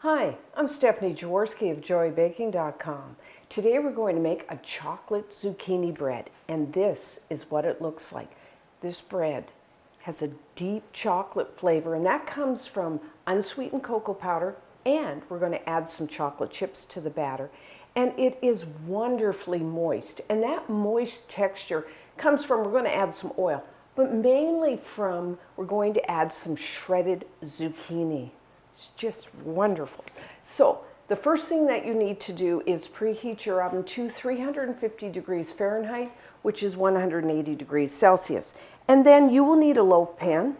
Hi, I'm Stephanie Jaworski of joybaking.com. Today we're going to make a chocolate zucchini bread, and this is what it looks like. This bread has a deep chocolate flavor, and that comes from unsweetened cocoa powder, and we're going to add some chocolate chips to the batter. And it is wonderfully moist, and that moist texture comes from, we're going to add some oil, but mainly from, we're going to add some shredded zucchini. It's just wonderful. So the first thing that you need to do is preheat your oven to 350 degrees Fahrenheit, which is 180 degrees Celsius. And then you will need a loaf pan.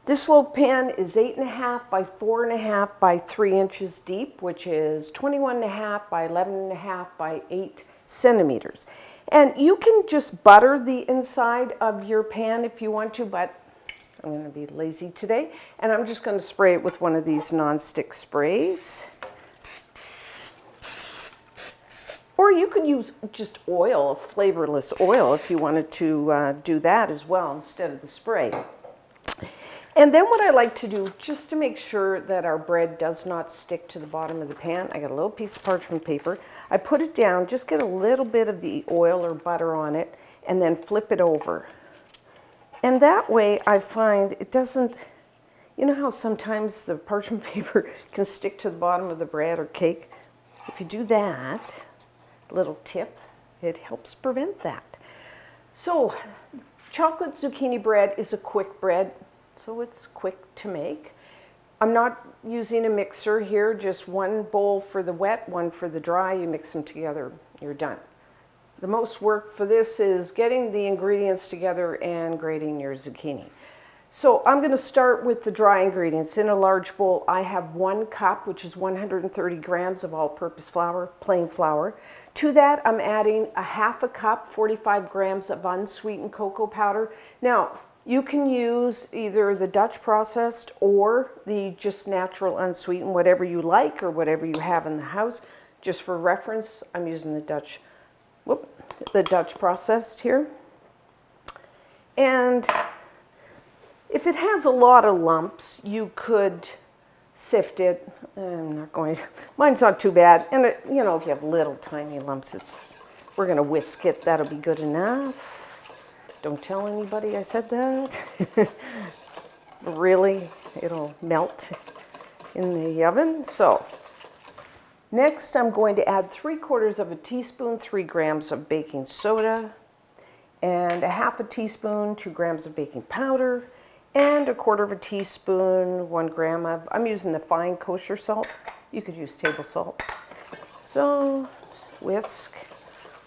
This loaf pan is 8.5 by 4.5 by 3 inches deep, which is 21.5 by 11.5 by 8 centimeters. And you can just butter the inside of your pan if you want to, but I'm going to be lazy today, and I'm just going to spray it with one of these non-stick sprays. Or you could use just oil, a flavorless oil, if you wanted to do that as well instead of the spray. And then what I like to do, just to make sure that our bread does not stick to the bottom of the pan, I got a little piece of parchment paper. I put it down, just get a little bit of the oil or butter on it, and then flip it over. And that way I find it doesn't, you know how sometimes the parchment paper can stick to the bottom of the bread or cake? If you do that, little tip, it helps prevent that. So chocolate zucchini bread is a quick bread, so it's quick to make. I'm not using a mixer here, just one bowl for the wet, one for the dry. You mix them together, you're done. The most work for this is getting the ingredients together and grating your zucchini. So I'm going to start with the dry ingredients. In a large bowl, I have 1 cup, which is 130 grams of all-purpose flour, plain flour. To that, I'm adding a 1/2 cup, 45 grams of unsweetened cocoa powder. Now, you can use either the Dutch processed or the just natural unsweetened, whatever you like or whatever you have in the house. Just for reference, I'm using the Dutch processed here. And if it has a lot of lumps, you could sift it. I'm not going to. Mine's not too bad. And it, you know, if you have little tiny lumps, we're going to whisk it. That'll be good enough. Don't tell anybody I said that. Really, it'll melt in the oven. So next, I'm going to add 3/4 of a teaspoon, 3 grams of baking soda, and a 1/2 teaspoon, 2 grams of baking powder, and 1/4 teaspoon, 1 gram of, I'm using the fine kosher salt. You could use table salt. So whisk,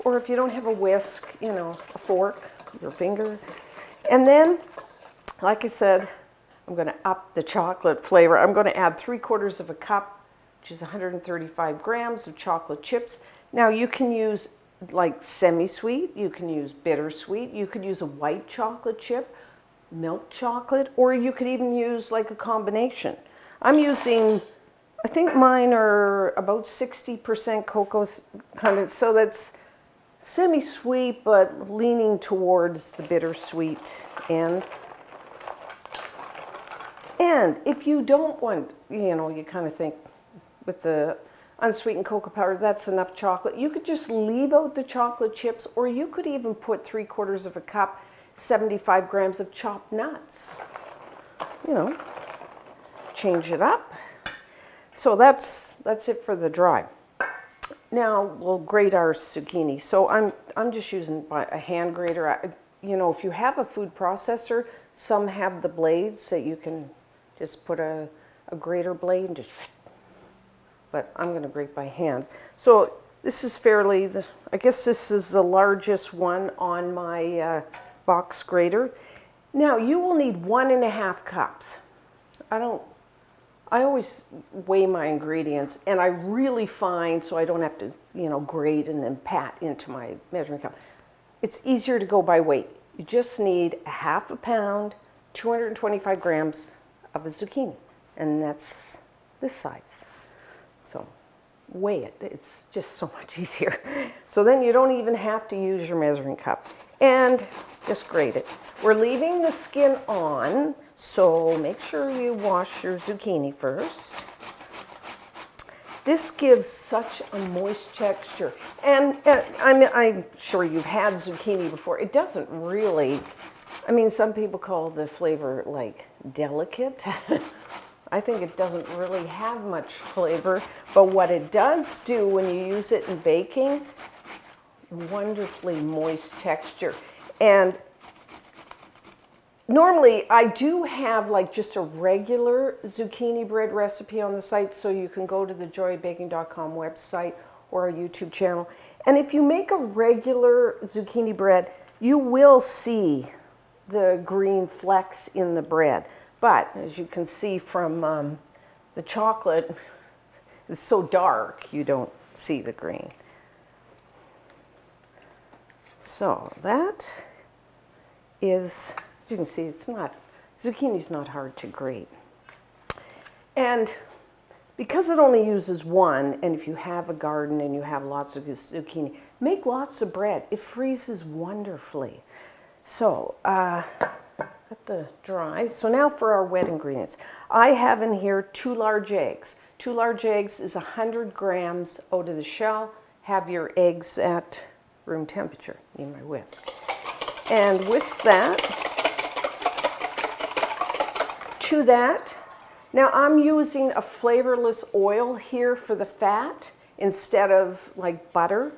or if you don't have a whisk, you know, a fork, your finger. And then, like I said, I'm going to up the chocolate flavor. I'm going to add 3/4 cup, which is 135 grams of chocolate chips. Now you can use like semi-sweet, you can use bittersweet, you could use a white chocolate chip, milk chocolate, or you could even use like a combination. I'm using, I think mine are about 60% cocoa kind of, so that's semi-sweet but leaning towards the bittersweet end. And if you don't want, you know, you kind of think, with the unsweetened cocoa powder, that's enough chocolate. You could just leave out the chocolate chips, or you could even put 3/4 cup, 75 grams of chopped nuts. You know, change it up. So that's it for the dry. Now we'll grate our zucchini. So I'm just using a hand grater. You know, if you have a food processor, some have the blades that you can just put a grater blade and just, but I'm going to grate by hand. So this is fairly, I guess this is the largest one on my box grater. Now you will need 1.5 cups. I always weigh my ingredients, and I really find, so I don't have to, you know, grate and then pat into my measuring cup. It's easier to go by weight. You just need a 1/2 pound, 225 grams of a zucchini, and that's this size. So weigh it. It's just so much easier. So then you don't even have to use your measuring cup. And just grate it. We're leaving the skin on, so make sure you wash your zucchini first. This gives such a moist texture. And I'm sure you've had zucchini before. It doesn't really, I mean, some people call the flavor like delicate. I think it doesn't really have much flavor, but what it does do when you use it in baking, wonderfully moist texture. And normally I do have like just a regular zucchini bread recipe on the site, so you can go to the joybaking.com website or our YouTube channel. And if you make a regular zucchini bread, you will see the green flecks in the bread. But as you can see from the chocolate, it's so dark you don't see the green. So that is, as you can see, zucchini's not hard to grate. And because it only uses one, and if you have a garden and you have lots of zucchini, make lots of bread. It freezes wonderfully. So, let the dry. So now for our wet ingredients. I have in here 2 large eggs. 2 large eggs is 100 grams out of the shell. Have your eggs at room temperature. Need my whisk. And whisk that. To that, now I'm using a flavorless oil here for the fat instead of like butter.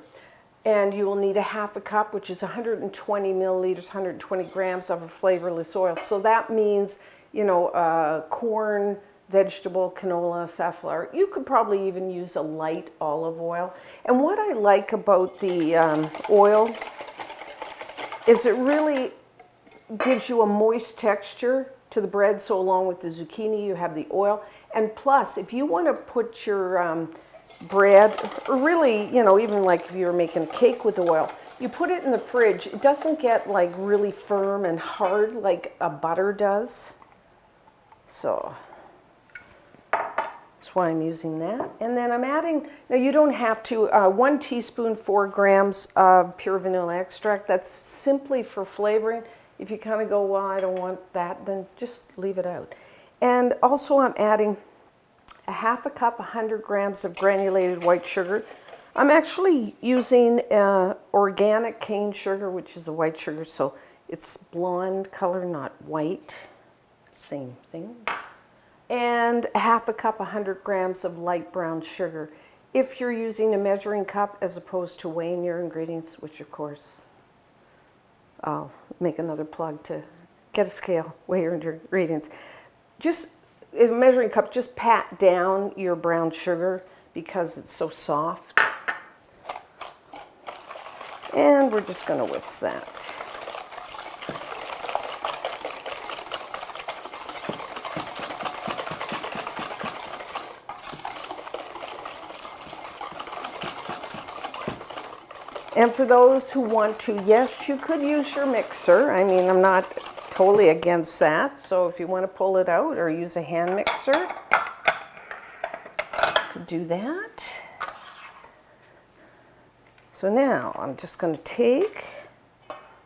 And you will need a half a cup, which is 120 milliliters, 120 grams of a flavorless oil. So that means, you know, corn, vegetable, canola, safflower. You could probably even use a light olive oil. And what I like about the oil is it really gives you a moist texture to the bread. So along with the zucchini, you have the oil. And plus, if you want to put your bread, or really, you know, even like if you're making a cake with oil, you put it in the fridge. It doesn't get like really firm and hard like a butter does. So that's why I'm using that. And then I'm adding, now you don't have to, 1 teaspoon, 4 grams of pure vanilla extract. That's simply for flavoring. If you kind of go, well, I don't want that, then just leave it out. And also I'm adding a half a cup, 100 grams of granulated white sugar. I'm actually using organic cane sugar, which is a white sugar, so it's blonde color, not white. Same thing. And a half a cup, 100 grams of light brown sugar. If you're using a measuring cup as opposed to weighing your ingredients, which of course, I'll make another plug to get a scale, weigh your ingredients. Just in a measuring cup, just pat down your brown sugar because it's so soft. And we're just going to whisk that. And for those who want to, yes, you could use your mixer. I mean, I'm not totally against that. So if you want to pull it out or use a hand mixer, you could do that. So now I'm just going to take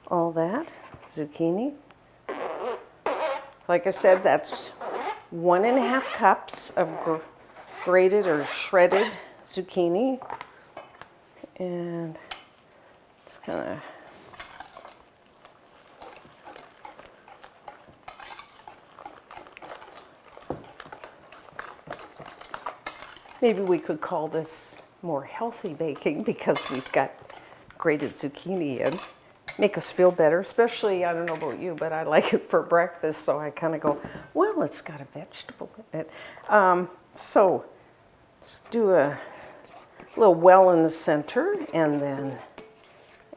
all that zucchini. Like I said, that's 1.5 cups of grated or shredded zucchini. And just kind of maybe we could call this more healthy baking because we've got grated zucchini in. Make us feel better, especially, I don't know about you, but I like it for breakfast, so I kind of go, well, it's got a vegetable in it. So let's do a little well in the center and then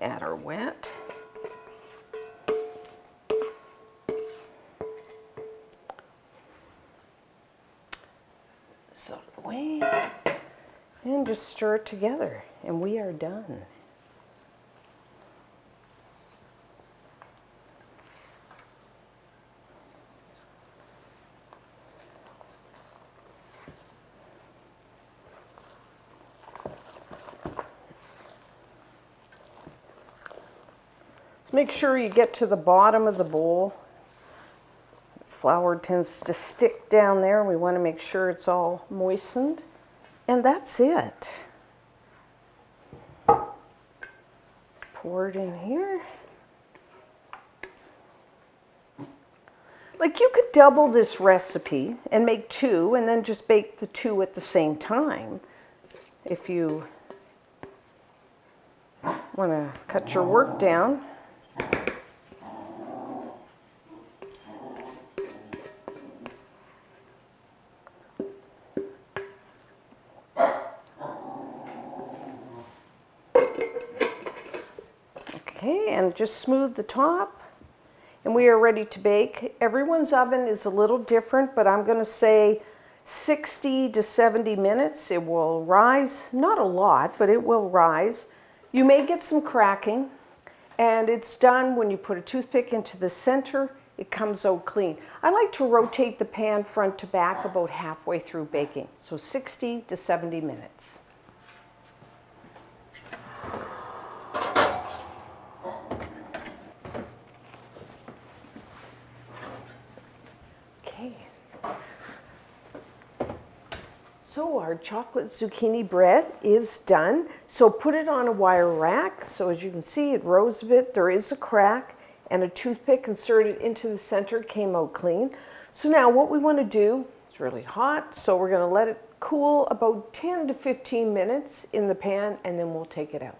add our wet. This out of the way. And just stir it together, and we are done. So make sure you get to the bottom of the bowl. Flour tends to stick down there. We want to make sure it's all moistened. And that's it. Pour it in here. Like you could double this recipe and make 2 and then just bake the 2 at the same time if you want to cut your work down. Okay, and just smooth the top. And we are ready to bake. Everyone's oven is a little different, but I'm going to say 60 to 70 minutes. It will rise, not a lot, but it will rise. You may get some cracking, and it's done when you put a toothpick into the center. It comes out clean. I like to rotate the pan front to back about halfway through baking, so 60 to 70 minutes. So our chocolate zucchini bread is done. So put it on a wire rack. So as you can see, it rose a bit. There is a crack, and a toothpick inserted into the center came out clean. So now what we want to do, it's really hot, so we're going to let it cool about 10 to 15 minutes in the pan, and then we'll take it out.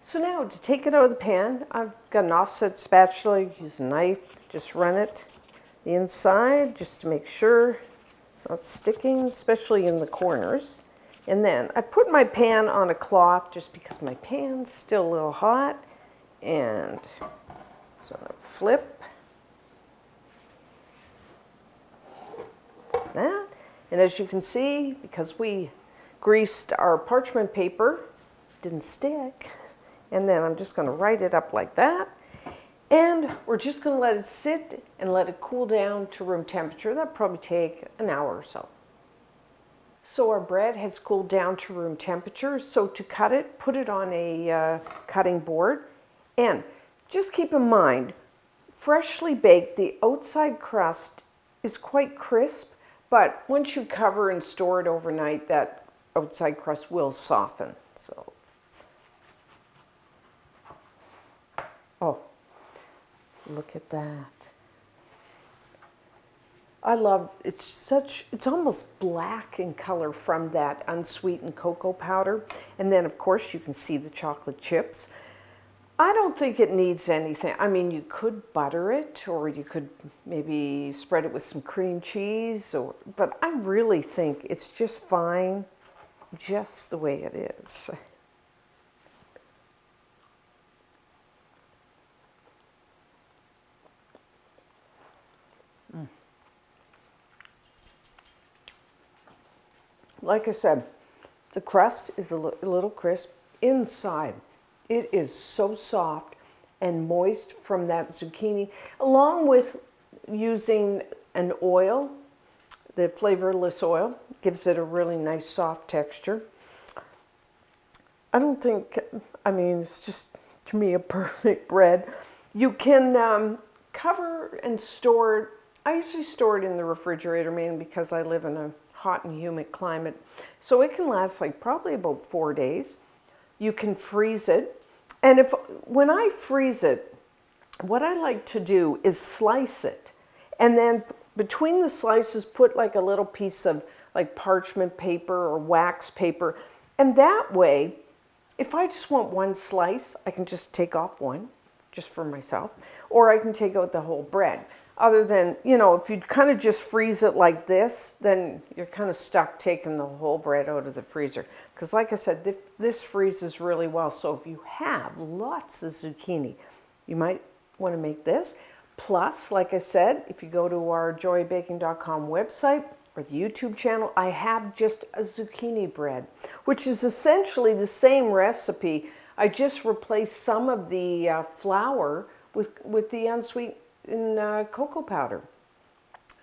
So now to take it out of the pan, I've got an offset spatula, use a knife, just run it the inside just to make sure it's not sticking, especially in the corners. And then I put my pan on a cloth just because my pan's still a little hot. And so I flip that. And as you can see, because we greased our parchment paper, it didn't stick. And then I'm just going to write it up like that. And we're just going to let it sit and let it cool down to room temperature. That'll probably take an hour or so. So our bread has cooled down to room temperature. So to cut it, put it on a cutting board. And just keep in mind, freshly baked, the outside crust is quite crisp. But once you cover and store it overnight, that outside crust will soften. So, oh. Look at that. I love, it's almost black in color from that unsweetened cocoa powder. And then of course you can see the chocolate chips. I don't think it needs anything. I mean, you could butter it, or you could maybe spread it with some cream cheese, but I really think it's just fine, just the way it is. Like I said, the crust is a little crisp. Inside, it is so soft and moist from that zucchini, along with using an oil, the flavorless oil, gives it a really nice soft texture. I don't think, I mean, it's just, to me, a perfect bread. You can cover and store it. I usually store it in the refrigerator, mainly because I live in a hot and humid climate. So it can last like probably about 4 days. You can freeze it. And when I freeze it, what I like to do is slice it. And then between the slices, put like a little piece of like parchment paper or wax paper. And that way, if I just want one slice, I can just take off one just for myself, or I can take out the whole bread. Other than, you know, if you kind of just freeze it like this, then you're kind of stuck taking the whole bread out of the freezer. Because like I said, this freezes really well. So if you have lots of zucchini, you might want to make this. Plus, like I said, if you go to our joybaking.com website or the YouTube channel, I have just a zucchini bread, which is essentially the same recipe. I just replaced some of the flour with the unsweetened cocoa powder.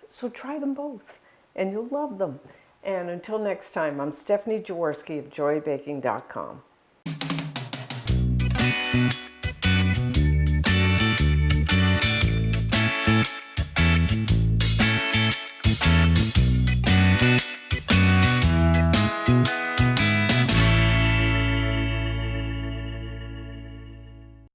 So try them both and you'll love them. And until next time, I'm Stephanie Jaworski of joybaking.com.